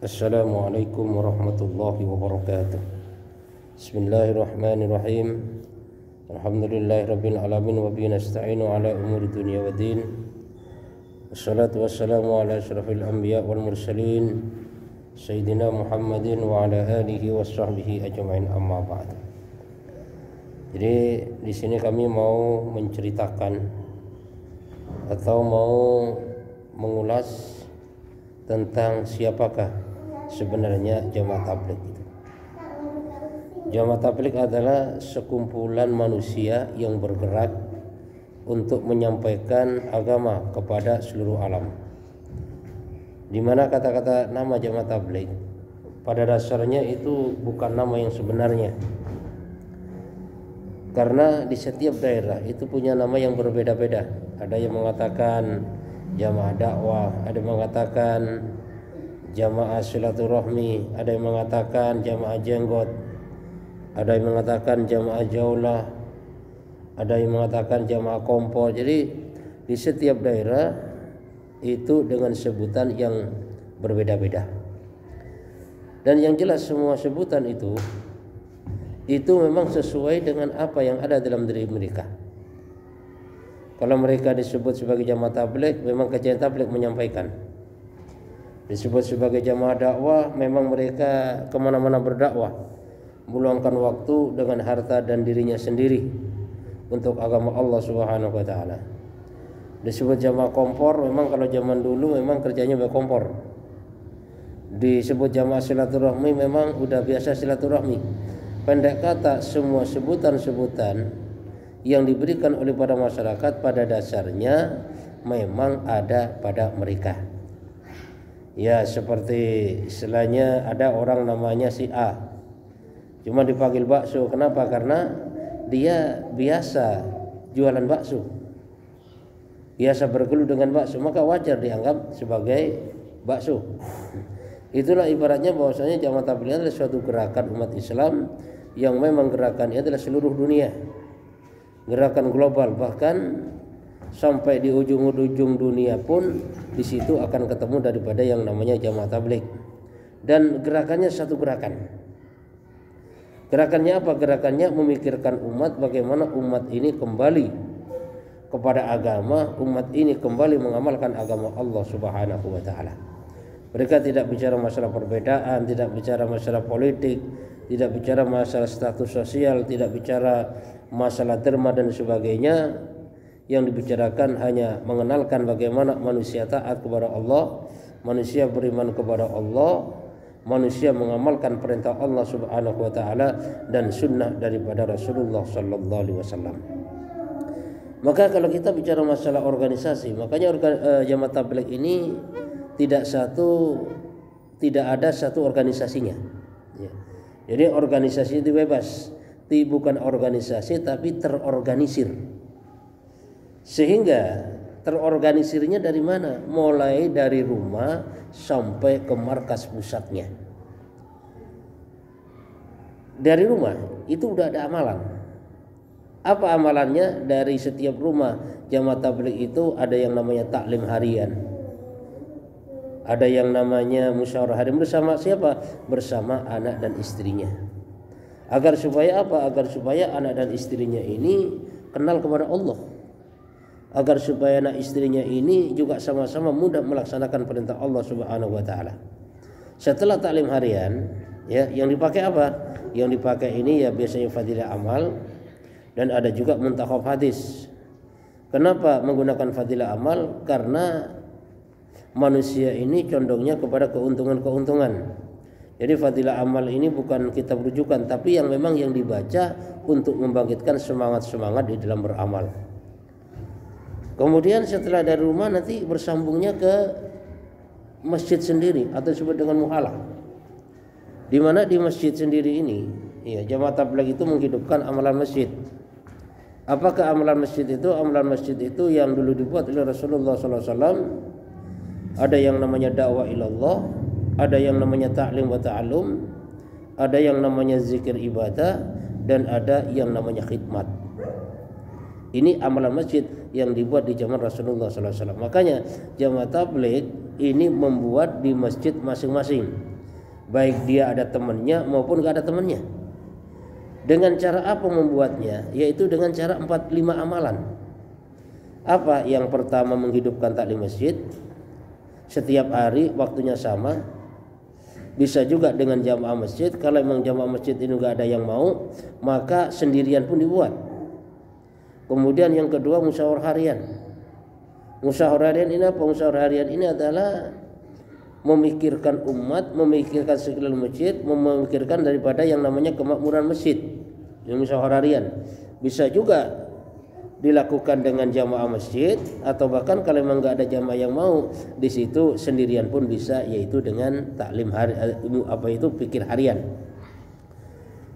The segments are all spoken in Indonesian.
Assalamualaikum warahmatullahi wabarakatuh. Bismillahirrahmanirrahim. Alhamdulillahirabbil alamin wa bihi nasta'inu ala umuri dunya waddin. Wassalatu wassalamu ala asyrafil anbiya wal mursalin sayyidina Muhammadin wa ala alihi washabbihi ajmain, amma ba'd. Jadi di sini kami mau menceritakan atau mau mengulas tentang siapakah sebenarnya jamaah tabligh itu. Jamaah tabligh adalah sekumpulan manusia yang bergerak untuk menyampaikan agama kepada seluruh alam. Di mana kata-kata nama jamaah tabligh pada dasarnya itu bukan nama yang sebenarnya. Karena di setiap daerah itu punya nama yang berbeda-beda. Ada yang mengatakan jamaah dakwah, ada yang mengatakan jamaah silaturahmi, ada yang mengatakan jamaah jenggot, ada yang mengatakan jamaah jaulah, ada yang mengatakan jamaah kompor. Jadi di setiap daerah itu dengan sebutan yang berbeda-beda. Dan yang jelas semua sebutan itu memang sesuai dengan apa yang ada dalam diri mereka. Kalau mereka disebut sebagai jamaah tabligh, memang kajian tabligh menyampaikan. Disebut sebagai jamaah dakwah, memang mereka kemana-mana berdakwah, meluangkan waktu dengan harta dan dirinya sendiri untuk agama Allah Subhanahu wa taala. Disebut jamaah kompor, memang kalau zaman dulu memang kerjanya berkompor. Disebut jamaah silaturahmi, memang udah biasa silaturahmi. Pendek kata, semua sebutan-sebutan yang diberikan oleh pada masyarakat pada dasarnya memang ada pada mereka. Ya, seperti istilahnya ada orang namanya si A, cuma dipanggil bakso. Kenapa? Karena dia biasa jualan bakso, biasa bergelut dengan bakso, maka wajar dianggap sebagai bakso. Itulah ibaratnya bahwasanya jamaah tabligh adalah suatu gerakan umat Islam yang memang gerakannya adalah seluruh dunia, gerakan global, bahkan sampai di ujung-ujung dunia pun di situ akan ketemu daripada yang namanya jamaah tabligh. Dan gerakannya satu gerakan. Gerakannya apa? Gerakannya memikirkan umat, bagaimana umat ini kembali kepada agama, umat ini kembali mengamalkan agama Allah Subhanahu wa taala. Mereka tidak bicara masalah perbedaan, tidak bicara masalah politik, tidak bicara masalah status sosial, tidak bicara masalah derma dan sebagainya. Yang dibicarakan hanya mengenalkan bagaimana manusia taat kepada Allah, manusia beriman kepada Allah, manusia mengamalkan perintah Allah Subhanahu wa taala dan sunnah daripada Rasulullah sallallahu alaihi wasallam. Maka kalau kita bicara masalah organisasi, makanya jamaah tabligh ini tidak ada satu organisasinya. Ya. Jadi organisasi itu bebas, bukan organisasi tapi terorganisir. Sehingga terorganisirnya dari mana? Mulai dari rumah sampai ke markas pusatnya. Dari rumah itu udah ada amalan. Apa amalannya? Dari setiap rumah jamaah tabligh itu ada yang namanya taklim harian, ada yang namanya musyawarah harian. Bersama siapa? Bersama anak dan istrinya. Agar supaya apa? Agar supaya anak dan istrinya ini kenal kepada Allah, agar supaya anak istrinya ini juga sama-sama mudah melaksanakan perintah Allah Subhanahu wa taala. Setelah taklim harian, ya, yang dipakai apa? Yang dipakai ini ya biasanya fadilah amal dan ada juga muntakhab hadis. Kenapa menggunakan fadilah amal? Karena manusia ini condongnya kepada keuntungan-keuntungan. Jadi fadilah amal ini bukan kitab rujukan, tapi yang memang yang dibaca untuk membangkitkan semangat-semangat di dalam beramal. Kemudian setelah dari rumah nanti bersambungnya ke masjid sendiri atau disebut dengan muhalah. Di mana di masjid sendiri ini, ya, jamaah tabligh itu menghidupkan amalan masjid. Apakah amalan masjid itu? Amalan masjid itu yang dulu dibuat oleh Rasulullah SAW. Ada yang namanya dakwah ilallah, ada yang namanya ta'lim wa ta'allum, ada yang namanya zikir ibadah, dan ada yang namanya khidmat. Ini amalan masjid yang dibuat di zaman Rasulullah SAW. Makanya jamaah tabligh ini membuat di masjid masing-masing. baik dia ada temannya maupun gak ada temannya. Dengan cara apa membuatnya? Yaitu dengan cara 45 amalan. Apa? Yang pertama, menghidupkan taklim masjid setiap hari, waktunya sama. Bisa juga dengan jamaah masjid. Kalau memang jamaah masjid ini gak ada yang mau, maka sendirian pun dibuat. Kemudian yang kedua, musyawarah harian. Musyawarah harian ini apa? Musyawarah harian ini adalah memikirkan umat, memikirkan sekeliling masjid, memikirkan daripada yang namanya kemakmuran masjid. Yang musyawarah harian bisa juga dilakukan dengan jamaah masjid, atau bahkan kalau memang nggak ada jamaah yang mau, di situ sendirian pun bisa, yaitu dengan taklim hari, pikir harian.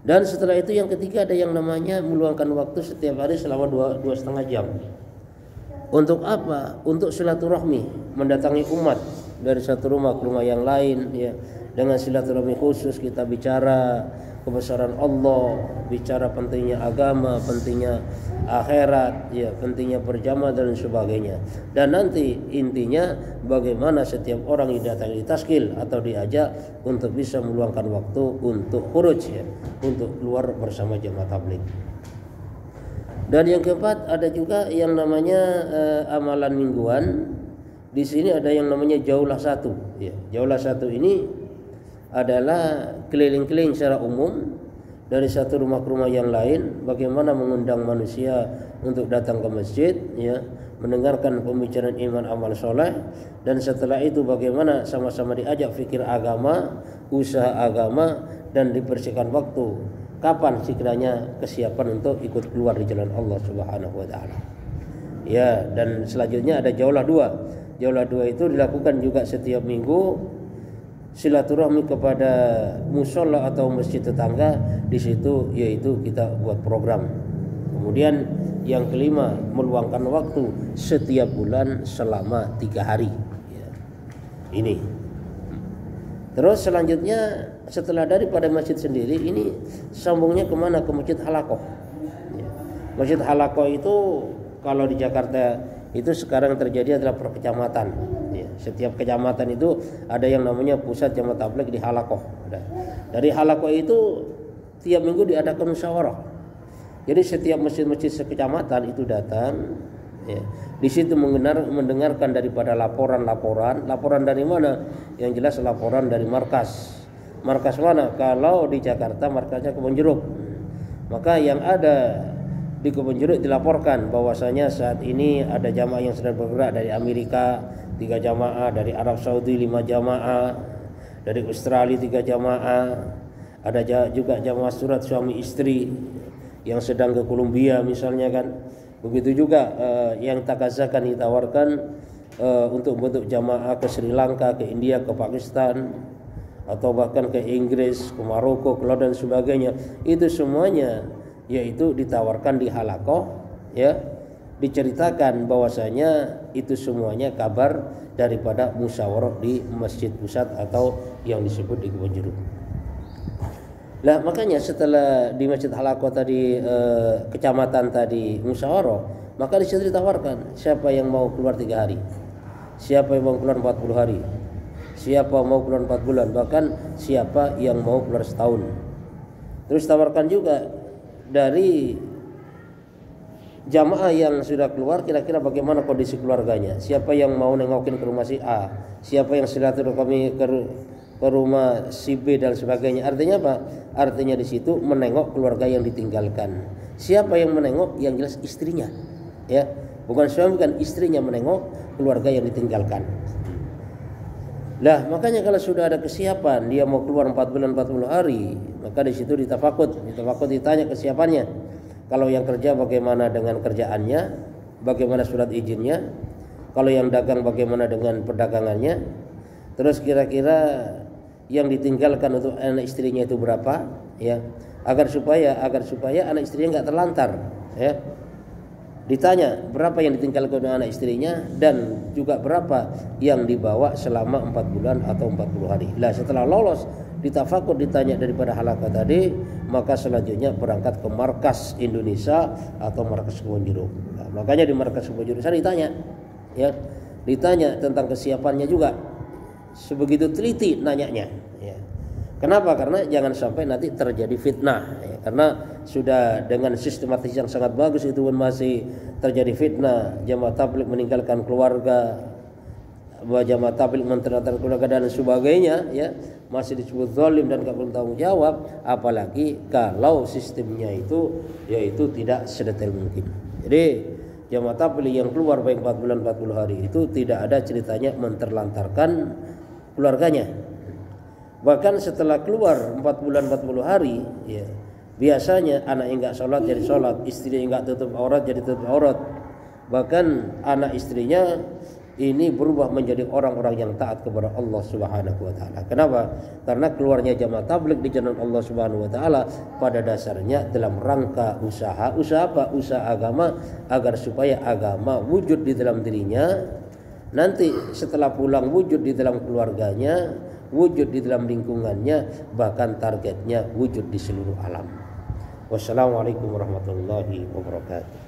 Dan setelah itu yang ketiga ada yang namanya meluangkan waktu setiap hari selama 2,5 jam. Untuk apa? Untuk silaturahmi, mendatangi umat dari satu rumah ke rumah yang lain, ya. Dengan silaturahmi khusus kita bicara kebesaran Allah, bicara pentingnya agama, pentingnya akhirat, ya, pentingnya berjamaah dan sebagainya. Dan nanti intinya bagaimana setiap orang yang datang di taskil atau diajak untuk bisa meluangkan waktu untuk khuruj, ya, untuk keluar bersama jamaah tabligh. Dan yang keempat ada juga yang namanya amalan mingguan. Di sini ada yang namanya jaulah satu. Ya, jaulah satu ini adalah keliling-keliling secara umum dari satu rumah ke rumah yang lain. Bagaimana mengundang manusia untuk datang ke masjid, ya, mendengarkan pembicaraan iman amal soleh. Dan setelah itu bagaimana sama-sama diajak fikir agama, usaha agama, dan dibersihkan waktu. Kapan sekiranya kesiapan untuk ikut keluar di jalan Allah Subhanahu wa taala. Ya, dan selanjutnya ada jaulah dua. Jaulah dua itu dilakukan juga setiap minggu, silaturahmi kepada musola atau masjid tetangga. Di situ yaitu kita buat program. Kemudian yang kelima, meluangkan waktu setiap bulan selama 3 hari. Ya. Ini. Terus selanjutnya setelah daripada masjid sendiri ini sambungnya kemana? Ke masjid halakoh. Ya. Masjid halakoh itu kalau di Jakarta itu sekarang terjadi adalah per kecamatan. Ya. Setiap kecamatan itu ada yang namanya pusat jamaah tabligh di halakoh. Dari halakoh itu tiap minggu diadakan musyawarah. Jadi setiap masjid-masjid sekecamatan itu datang. Ya. Di situ mendengarkan daripada laporan dari mana? Yang jelas laporan dari markas. Markas mana? Kalau di Jakarta markasnya Kebonjeruk. Maka yang ada di Kebonjeruk dilaporkan bahwasanya saat ini ada jamaah yang sedang bergerak dari Amerika 3 jamaah, dari Arab Saudi 5 jamaah, dari Australia 3 jamaah, ada juga jamaah surat suami istri yang sedang ke Kolombia misalnya kan. Begitu juga yang takazakan ditawarkan untuk bentuk jamaah ke Sri Lanka, ke India, ke Pakistan, atau bahkan ke Inggris, ke Maroko, ke Laos dan sebagainya. Itu semuanya yaitu ditawarkan di halakoh, ya, diceritakan bahwasanya itu semuanya kabar daripada musyawarah di masjid pusat atau yang disebut di Kebonjeruk. Nah, makanya setelah di masjid halakoh tadi kecamatan tadi musyawarah, maka di situ ditawarkan siapa yang mau keluar 3 hari, siapa yang mau keluar 40 hari, siapa mau keluar 4 bulan, bahkan siapa yang mau keluar setahun. Terus tawarkan juga dari jamaah yang sudah keluar kira-kira bagaimana kondisi keluarganya, siapa yang mau nengokin ke rumah si A, siapa yang silaturahmi ke rumah si B dan sebagainya. Artinya apa? Artinya di situ menengok keluarga yang ditinggalkan. Siapa yang menengok? Yang jelas istrinya, ya, bukan suami, kan istrinya menengok keluarga yang ditinggalkan. Lah, makanya kalau sudah ada kesiapan dia mau keluar 4 bulan 40 hari, maka di situ ditafakut ditanya kesiapannya. Kalau yang kerja bagaimana dengan kerjaannya, bagaimana surat izinnya, kalau yang dagang bagaimana dengan perdagangannya, terus kira-kira yang ditinggalkan untuk anak istrinya itu berapa, ya, agar supaya anak istrinya nggak terlantar, ya. Ditanya berapa yang ditinggalkan oleh anak istrinya dan juga berapa yang dibawa selama 4 bulan atau 40 hari. Lah, setelah lolos ditafakut ditanya daripada halaqah tadi, maka selanjutnya berangkat ke markas Indonesia atau markas Kebonjeruk. Nah, makanya di markas Kebonjeruk saya ditanya, ya, ditanya tentang kesiapannya juga. Sebegitu teliti nanyanya, ya. Kenapa? Karena jangan sampai nanti terjadi fitnah ya. Karena sudah dengan sistematis yang sangat bagus itu pun masih terjadi fitnah, jamaah tabligh meninggalkan keluarga, jamaah tabligh menterlantarkan keluarga dan sebagainya ya, masih disebut zalim dan gak bertanggung jawab, apalagi kalau sistemnya itu yaitu tidak sedetail mungkin. Jadi jamaah tabligh yang keluar baik 4 bulan 40 hari itu tidak ada ceritanya menterlantarkan keluarganya. Bahkan setelah keluar 4 bulan 40 hari ya, biasanya anak yang enggak sholat jadi sholat, istri yang enggak tutup aurat jadi tutup aurat. Bahkan anak istrinya ini berubah menjadi orang-orang yang taat kepada Allah Subhanahu wa taala. Kenapa? Karena keluarnya jamaah tabligh di jalan Allah Subhanahu wa taala pada dasarnya dalam rangka usaha apa? Usaha agama, agar supaya agama wujud di dalam dirinya, nanti setelah pulang wujud di dalam keluarganya, wujud di dalam lingkungannya, bahkan targetnya wujud di seluruh alam. Wassalamualaikum warahmatullahi wabarakatuh.